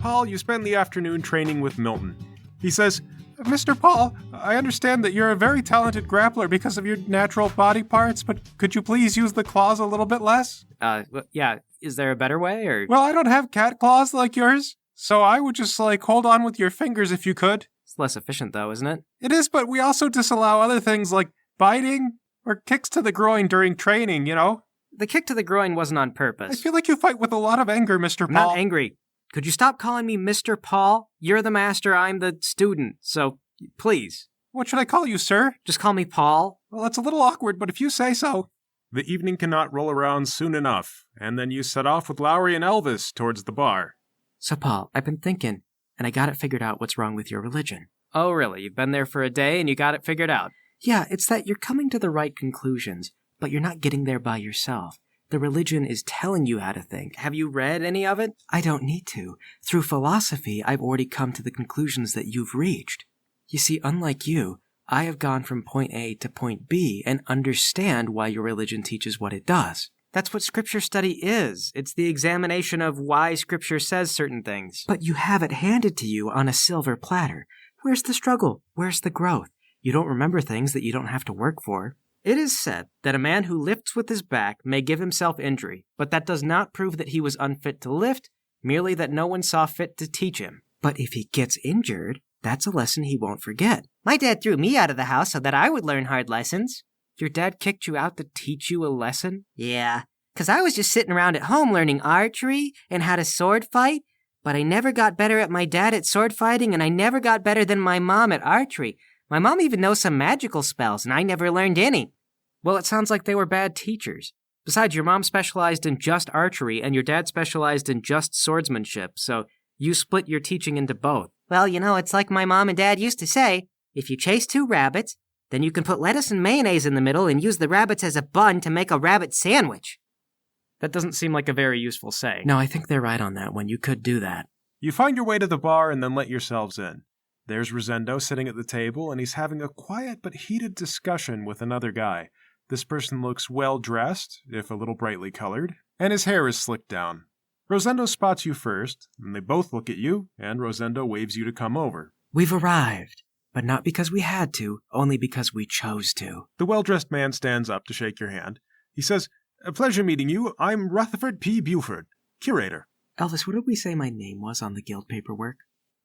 Paul, you spend the afternoon training with Milton. He says, Mr. Paul, I understand that you're a very talented grappler because of your natural body parts, but could you please use the claws a little bit less? Yeah, is there a better way, or? Well, I don't have cat claws like yours, so I would just, hold on with your fingers if you could. It's less efficient, though, isn't it? It is, but we also disallow other things like biting or kicks to the groin during training, you know? The kick to the groin wasn't on purpose. I feel like you fight with a lot of anger, Mr. Paul. I'm not angry. Could you stop calling me Mr. Paul? You're the master, I'm the student, so please. What should I call you, sir? Just call me Paul. Well, it's a little awkward, but if you say so. The evening cannot roll around soon enough, and then you set off with Lowry and Elvis towards the bar. So, Paul, I've been thinking, and I got it figured out what's wrong with your religion. Oh, really? You've been there for a day and you got it figured out? Yeah, it's that you're coming to the right conclusions, but you're not getting there by yourself. The religion is telling you how to think. Have you read any of it? I don't need to. Through philosophy, I've already come to the conclusions that you've reached. You see, unlike you, I have gone from point A to point B and understand why your religion teaches what it does. That's what Scripture study is. It's the examination of why Scripture says certain things. But you have it handed to you on a silver platter. Where's the struggle? Where's the growth? You don't remember things that you don't have to work for. It is said that a man who lifts with his back may give himself injury, but that does not prove that he was unfit to lift, merely that no one saw fit to teach him. But if he gets injured, that's a lesson he won't forget. My dad threw me out of the house so that I would learn hard lessons. Your dad kicked you out to teach you a lesson? Yeah, 'cause I was just sitting around at home learning archery and how to sword fight, but I never got better at my dad at sword fighting, and I never got better than my mom at archery. My mom even knows some magical spells, and I never learned any. Well, it sounds like they were bad teachers. Besides, your mom specialized in just archery, and your dad specialized in just swordsmanship, so you split your teaching into both. Well, you know, it's like my mom and dad used to say, if you chase 2 rabbits, then you can put lettuce and mayonnaise in the middle and use the rabbits as a bun to make a rabbit sandwich. That doesn't seem like a very useful saying. No, I think they're right on that one. You could do that. You find your way to the bar and then let yourselves in. There's Rosendo sitting at the table, and he's having a quiet but heated discussion with another guy. This person looks well-dressed, if a little brightly colored, and his hair is slicked down. Rosendo spots you first, and they both look at you, and Rosendo waves you to come over. We've arrived, but not because we had to, only because we chose to. The well-dressed man stands up to shake your hand. He says, "A pleasure meeting you. I'm Rutherford P. Buford, curator." Elvis, what did we say my name was on the guild paperwork?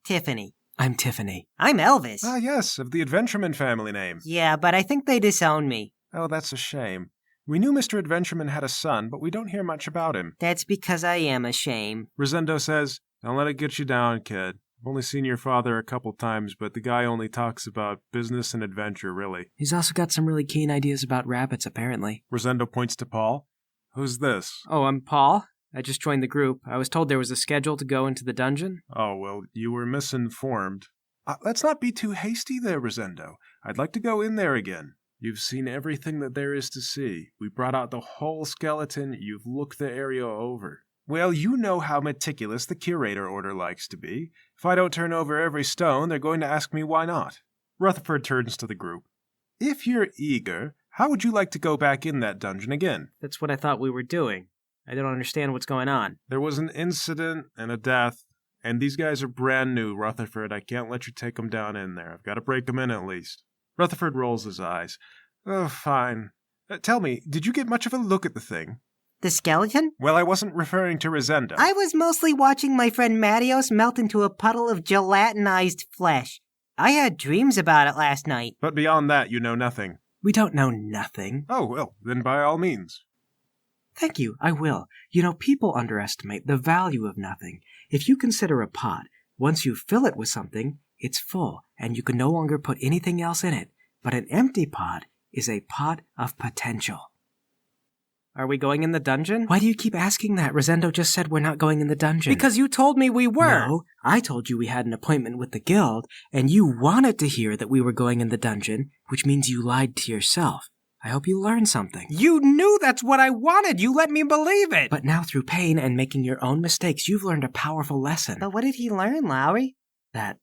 Tiffany. I'm Tiffany. I'm Elvis. Ah, yes, of the Adventureman family name. Yeah, but I think they disown me. Oh, that's a shame. We knew Mr. Adventureman had a son, but we don't hear much about him. That's because I am a shame. Rosendo says, "Don't let it get you down, kid. I've only seen your father a couple times, but the guy only talks about business and adventure, really." He's also got some really keen ideas about rabbits, apparently. Rosendo points to Paul. "Who's this?" Oh, I'm Paul. I just joined the group. I was told there was a schedule to go into the dungeon. Oh, well, you were misinformed. Let's not be too hasty there, Rosendo. I'd like to go in there again. You've seen everything that there is to see. We brought out the whole skeleton. You've looked the area over. Well, you know how meticulous the curator order likes to be. If I don't turn over every stone, they're going to ask me why not. Rutherford turns to the group. If you're eager, how would you like to go back in that dungeon again? That's what I thought we were doing. I don't understand what's going on. There was an incident and a death, and these guys are brand new, Rutherford. I can't let you take them down in there. I've got to break them in at least. Rutherford rolls his eyes. Oh, fine. Tell me, did you get much of a look at the thing? The skeleton? Well, I wasn't referring to Rosendo. I was mostly watching my friend Mattios melt into a puddle of gelatinized flesh. I had dreams about it last night. But beyond that, you know nothing. We don't know nothing. Oh, well, then by all means. Thank you, I will. You know, people underestimate the value of nothing. If you consider a pot, once you fill it with something, it's full, and you can no longer put anything else in it. But an empty pot is a pot of potential. Are we going in the dungeon? Why do you keep asking that? Rosendo just said we're not going in the dungeon. Because you told me we were. No, I told you we had an appointment with the guild, and you wanted to hear that we were going in the dungeon, which means you lied to yourself. I hope you learned something. You knew that's what I wanted. You let me believe it. But now through pain and making your own mistakes, you've learned a powerful lesson. But what did he learn, Lowry? That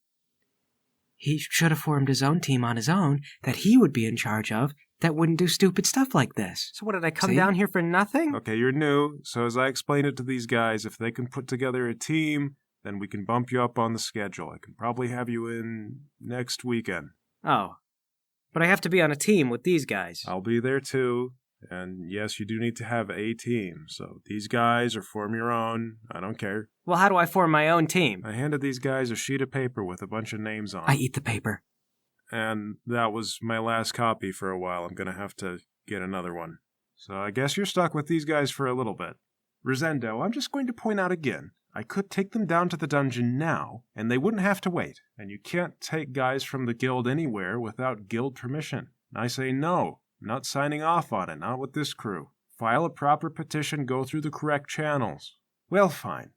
he should have formed his own team on his own that he would be in charge of that wouldn't do stupid stuff like this. So what, did I come down here for nothing? Okay, you're new, so as I explain it to these guys, if they can put together a team, then we can bump you up on the schedule. I can probably have you in next weekend. Oh. But I have to be on a team with these guys. I'll be there too. And yes, you do need to have a team. So these guys, or form your own. I don't care. Well, how do I form my own team? I handed these guys a sheet of paper with a bunch of names on it. I eat the paper. And that was my last copy for a while. I'm going to have to get another one. So I guess you're stuck with these guys for a little bit. Rosendo, I'm just going to point out again. I could take them down to the dungeon now, and they wouldn't have to wait. And you can't take guys from the guild anywhere without guild permission. I say no. I'm not signing off on it, not with this crew. File a proper petition, go through the correct channels. Well, fine.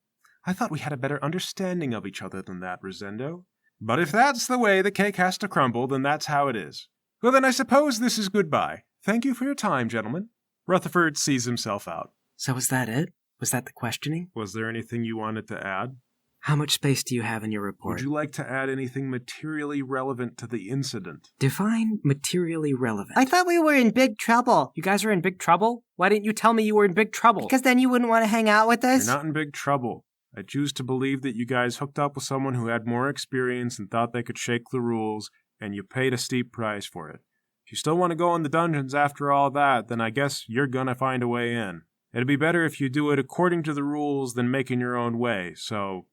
I thought we had a better understanding of each other than that, Rosendo. But if that's the way the cake has to crumble, then that's how it is. Well, then I suppose this is goodbye. Thank you for your time, gentlemen. Rutherford sees himself out. So was that it? Was that the questioning? Was there anything you wanted to add? How much space do you have in your report? Would you like to add anything materially relevant to the incident? Define materially relevant. I thought we were in big trouble. You guys are in big trouble? Why didn't you tell me you were in big trouble? Because then you wouldn't want to hang out with us? You're not in big trouble. I choose to believe that you guys hooked up with someone who had more experience and thought they could shake the rules, and you paid a steep price for it. If you still want to go in the dungeons after all that, then I guess you're gonna find a way in. It'd be better if you do it according to the rules than making your own way, so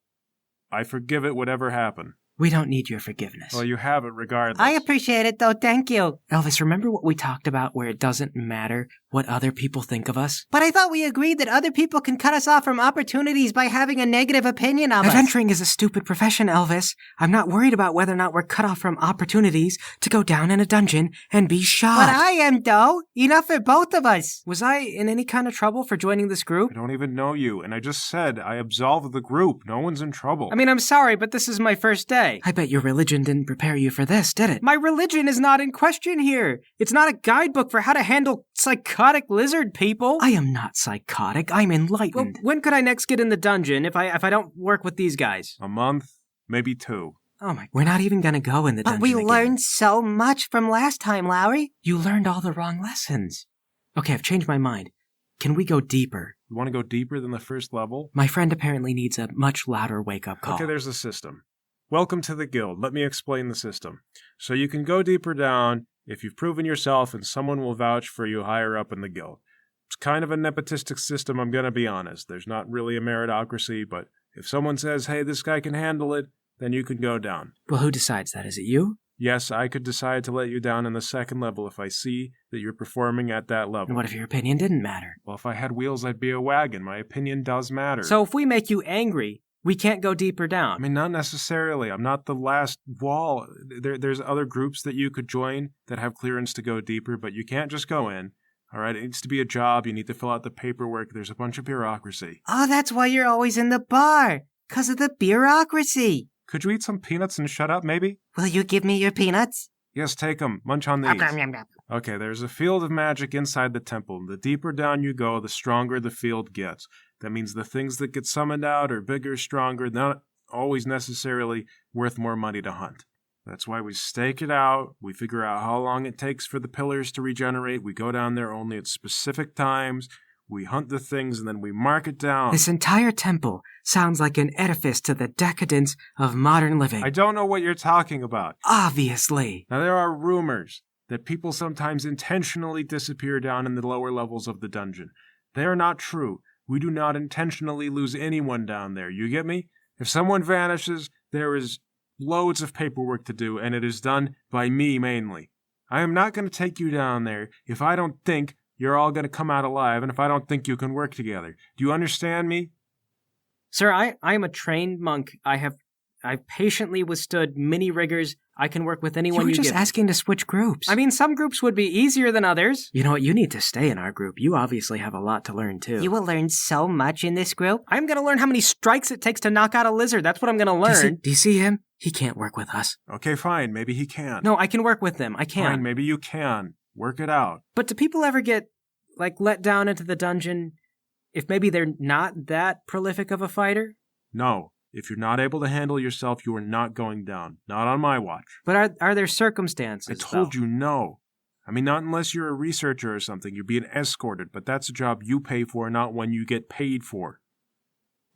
I forgive it whatever happened. We don't need your forgiveness. Well, you have it regardless. I appreciate it, though. Thank you. Elvis, remember what we talked about where it doesn't matter what other people think of us? But I thought we agreed that other people can cut us off from opportunities by having a negative opinion of us. Adventuring is a stupid profession, Elvis. I'm not worried about whether or not we're cut off from opportunities to go down in a dungeon and be shot. But I am, though. Enough for both of us. Was I in any kind of trouble for joining this group? I don't even know you, and I just said I absolved the group. No one's in trouble. I mean, I'm sorry, but this is my first day. I bet your religion didn't prepare you for this, did it? My religion is not in question here. It's not a guidebook for how to handle psychotic lizard people. I am not psychotic. I'm enlightened. Well, when could I next get in the dungeon if I don't work with these guys? A month, maybe 2. Oh my, we're not even gonna go in the dungeon But we again. learned so much from last time, Lowry. You learned all the wrong lessons. Okay, I've changed my mind. Can we go deeper? You want to go deeper than the first level? My friend apparently needs a much louder wake-up call. Okay, there's a system. Welcome to the guild. Let me explain the system. So you can go deeper down if you've proven yourself and someone will vouch for you higher up in the guild. It's kind of a nepotistic system, I'm going to be honest. There's not really a meritocracy, but if someone says, hey, this guy can handle it, then you can go down. Well, who decides that? Is it you? Yes, I could decide to let you down in the second level if I see that you're performing at that level. And what if your opinion didn't matter? Well, if I had wheels, I'd be a wagon. My opinion does matter. So if we make you angry, we can't go deeper down. I mean, not necessarily. I'm not the last wall. There's other groups that you could join that have clearance to go deeper, but you can't just go in. All right, it needs to be a job. You need to fill out the paperwork. There's a bunch of bureaucracy. Oh, that's why you're always in the bar. 'Cause of the bureaucracy. Could you eat some peanuts and shut up, maybe? Will you give me your peanuts? Yes, take them. Munch on these. Okay, there's a field of magic inside the temple. The deeper down you go, the stronger the field gets. That means the things that get summoned out are bigger, stronger, not always necessarily worth more money to hunt. That's why we stake it out. We figure out how long it takes for the pillars to regenerate. We go down there only at specific times. We hunt the things, and then we mark it down. This entire temple sounds like an edifice to the decadence of modern living. I don't know what you're talking about. Obviously. Now, there are rumors that people sometimes intentionally disappear down in the lower levels of the dungeon. They are not true. We do not intentionally lose anyone down there. You get me? If someone vanishes, there is loads of paperwork to do, and it is done by me mainly. I am not going to take you down there if I don't think you're all going to come out alive, and if I don't think you can work together. Do you understand me? Sir, I am a trained monk. I've patiently withstood many rigors. I can work with anyone you were just give me. asking to switch groups. I mean, some groups would be easier than others. You know what? You need to stay in our group. You obviously have a lot to learn, too. You will learn so much in this group. I'm going to learn how many strikes it takes to knock out a lizard. That's what I'm going to learn. Do you see him? He can't work with us. Okay, fine. Maybe he can. No, I can work with them. I can. Fine, maybe you can. Work it out. But do people ever get, let down into the dungeon if maybe they're not that prolific of a fighter? No. If you're not able to handle yourself, you are not going down. Not on my watch. But are there circumstances, I told you no. I mean, not unless you're a researcher or something. You're being escorted, but that's a job you pay for, not one you get paid for.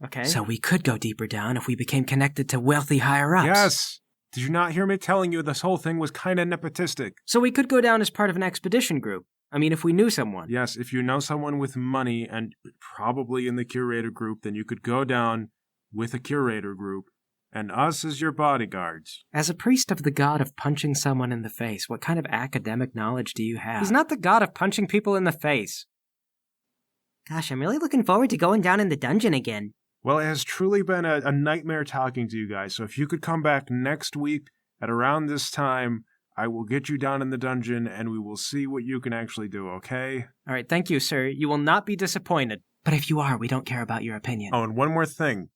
Okay. So we could go deeper down if we became connected to wealthy higher-ups. Yes! Did you not hear me telling you this whole thing was kinda nepotistic? So we could go down as part of an expedition group. I mean, if we knew someone. Yes, if you know someone with money and probably in the curator group, then you could go down with a curator group and us as your bodyguards. As a priest of the god of punching someone in the face, what kind of academic knowledge do you have? He's not the god of punching people in the face. Gosh, I'm really looking forward to going down in the dungeon again. Well, it has truly been a nightmare talking to you guys, so if you could come back next week at around this time, I will get you down in the dungeon and we will see what you can actually do, okay? All right, thank you, sir. You will not be disappointed. But if you are, we don't care about your opinion. Oh, and one more thing.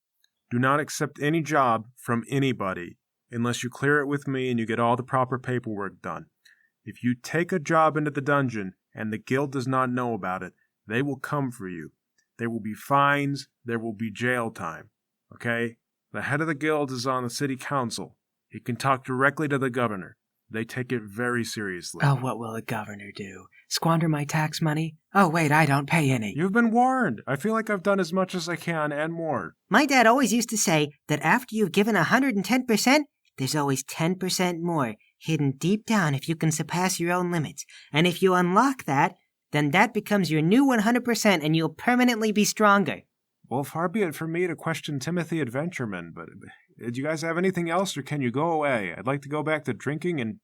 Do not accept any job from anybody unless you clear it with me and you get all the proper paperwork done. If you take a job into the dungeon and the guild does not know about it, they will come for you. There will be fines, there will be jail time, okay? The head of the guild is on the city council. He can talk directly to the governor. They take it very seriously. Oh, what will the governor do? Squander my tax money? Oh, wait, I don't pay any. You've been warned. I feel like I've done as much as I can and more. My dad always used to say that after you've given 110%, there's always 10% more hidden deep down if you can surpass your own limits. And if you unlock that, then that becomes your new 100% and you'll permanently be stronger. Well, far be it from me to question Timothy Adventureman, but do you guys have anything else or can you go away? I'd like to go back to drinking and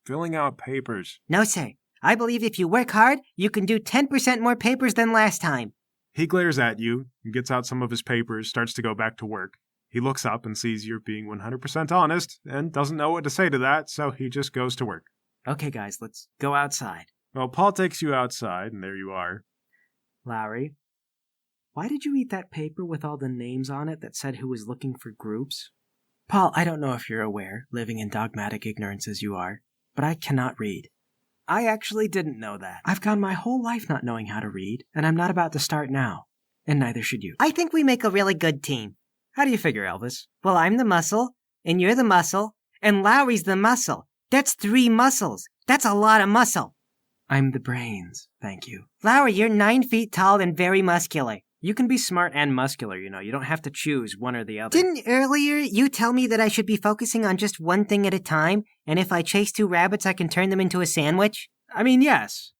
filling out papers. No, sir. I believe if you work hard, you can do 10% more papers than last time. He glares at you, gets out some of his papers, starts to go back to work. He looks up and sees you're being 100% honest and doesn't know what to say to that, so he just goes to work. Okay, guys, let's go outside. Well, Paul takes you outside, and there you are. Lowry, why did you eat that paper with all the names on it that said who was looking for groups? Paul, I don't know if you're aware, living in dogmatic ignorance as you are, but I cannot read. I actually didn't know that. I've gone my whole life not knowing how to read, and I'm not about to start now. And neither should you. I think we make a really good team. How do you figure, Elvis? Well, I'm the muscle, and you're the muscle, and Lowry's the muscle. That's 3 muscles. That's a lot of muscle. I'm the brains, thank you. Lowry, you're 9 feet tall and very muscular. You can be smart and muscular, you know. You don't have to choose one or the other. Didn't earlier you tell me that I should be focusing on just one thing at a time, and if I chase 2 rabbits, I can turn them into a sandwich? I mean, yes.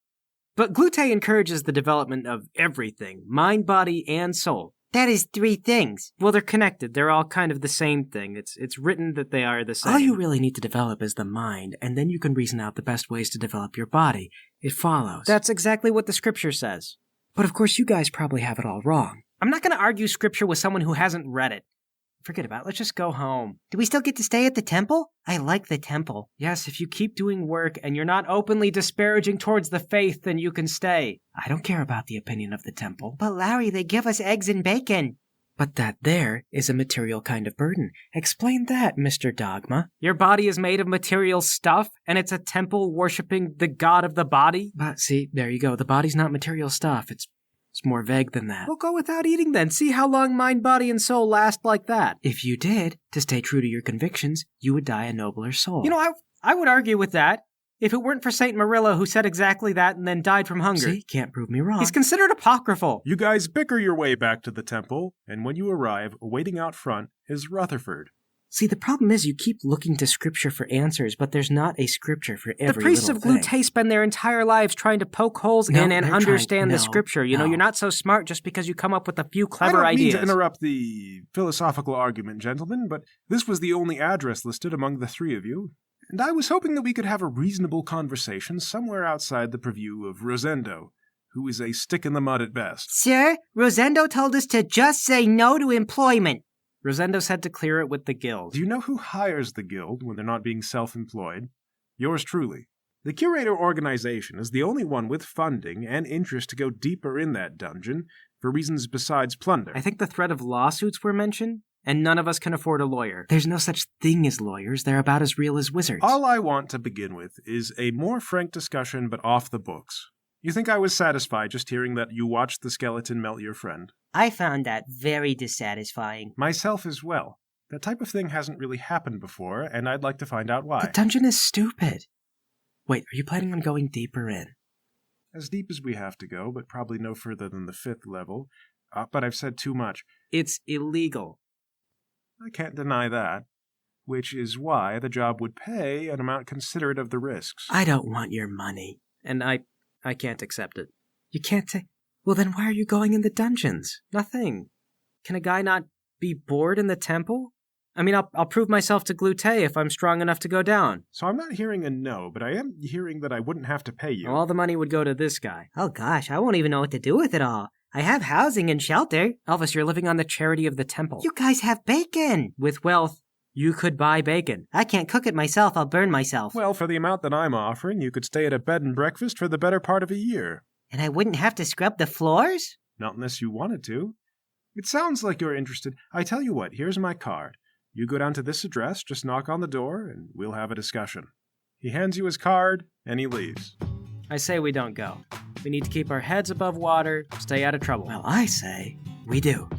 But Glute encourages the development of everything, mind, body, and soul. That is 3 things. Well, they're connected. They're all kind of the same thing. It's written that they are the same. All you really need to develop is the mind, and then you can reason out the best ways to develop your body. It follows. That's exactly what the scripture says. But of course, you guys probably have it all wrong. I'm not going to argue scripture with someone who hasn't read it. Forget about it. Let's just go home. Do we still get to stay at the temple? I like the temple. Yes, if you keep doing work and you're not openly disparaging towards the faith, then you can stay. I don't care about the opinion of the temple. But Larry, they give us eggs and bacon. But that there is a material kind of burden. Explain that, Mr. Dogma. Your body is made of material stuff, and it's a temple worshipping the god of the body? But see, there you go. The body's not material stuff. It's more vague than that. Well, go without eating then. See how long mind, body, and soul last like that. If you did, to stay true to your convictions, you would die a nobler soul. You know, I would argue with that. If it weren't for St. Marilla, who said exactly that and then died from hunger. See, can't prove me wrong. He's considered apocryphal. You guys bicker your way back to the temple, and when you arrive, waiting out front is Rutherford. See, the problem is you keep looking to scripture for answers, but there's not a scripture for every The priests of little thing. Glute spend their entire lives trying to poke holes in and understand the scripture. You know, you're not so smart just because you come up with a few clever ideas. I don't mean to interrupt the philosophical argument, gentlemen, but this was the only address listed among the 3 of you, and I was hoping that we could have a reasonable conversation somewhere outside the purview of Rosendo, who is a stick-in-the-mud at best. Sir, Rosendo told us to just say no to employment. Rosendo said to clear it with the guild. Do you know who hires the guild when they're not being self-employed? Yours truly. The curator organization is the only one with funding and interest to go deeper in that dungeon for reasons besides plunder. I think the threat of lawsuits were mentioned, and none of us can afford a lawyer. There's no such thing as lawyers. They're about as real as wizards. All I want to begin with is a more frank discussion but off the books. You think I was satisfied just hearing that you watched the skeleton melt your friend? I found that very dissatisfying. Myself as well. That type of thing hasn't really happened before, and I'd like to find out why. The dungeon is stupid. Wait, are you planning on going deeper in? As deep as we have to go, but probably no further than the 5th level. But I've said too much. It's illegal. I can't deny that. Which is why the job would pay an amount considerate of the risks. I don't want your money. And I can't accept it. You can't take... Well, then why are you going in the dungeons? Nothing. Can a guy not be bored in the temple? I mean, I'll prove myself to Glute if I'm strong enough to go down. So I'm not hearing a no, but I am hearing that I wouldn't have to pay you. All the money would go to this guy. Oh gosh, I won't even know what to do with it all. I have housing and shelter. Elvis, you're living on the charity of the temple. You guys have bacon. With wealth, you could buy bacon. I can't cook it myself, I'll burn myself. Well, for the amount that I'm offering, you could stay at a bed and breakfast for the better part of a year. And I wouldn't have to scrub the floors? Not unless you wanted to. It sounds like you're interested. I tell you what, here's my card. You go down to this address, just knock on the door, and we'll have a discussion. He hands you his card, and he leaves. I say we don't go. We need to keep our heads above water, stay out of trouble. Well, I say we do.